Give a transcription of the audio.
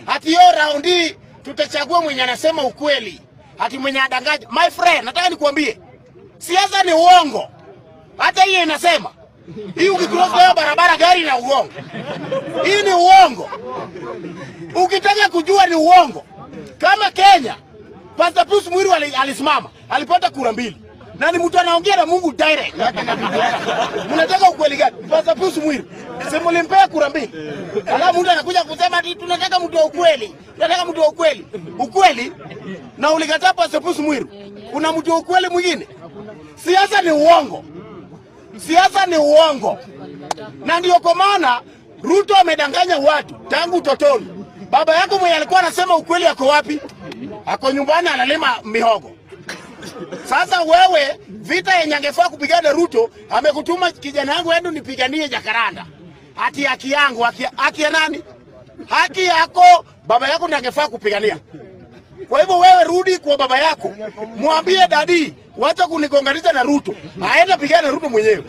Ati hiyo raundi tutachagua mwenye anasema ukweli. Ati mwenye adanganya. My friend, nataka nikuambie. Siasa ni uongo. Hata hii inasema. Hii ukicross kwa barabara gari na uongo. Hii ni uongo. Ukitaka kujua ni uongo. Kama Kenya, Pastor Pius Mwiru alisimama, alipata kura 2. Na ni mtu anaongea na Mungu direct. Mnataka ukweli gani? Pastor Pius Mwiru, simulimpea kura 2. Alafu mtu anakuja kusema ati tunataka mtu wa ukweli. Tunataka mtu wa ukweli. Ukweli na ulikataa Pastor Pius Mwiru. Kuna mtu wa ukweli mwingine? Siasa ni uongo. Siasa ni uongo. Na ndio kwa maana Ruto amedanganya watu tangu utotoni. Baba yako mwenye alikuwa anasema ukweli ako wapi? Ako nyumbani analima mihogo. Sasa wewe vita yenye angefaa kupigana Ruto amekutuma kijana yangu endo nipiganie Jakaranda. Ati haki yangu, haki ya nani? Haki yako baba yako ndiye angefaa kupigania. Kwa hivyo wewe rudi kwa baba yako. Mwambie dadi, wacha kunigonganisha na Ruto. Aenda pigana na Ruto mwenyewe.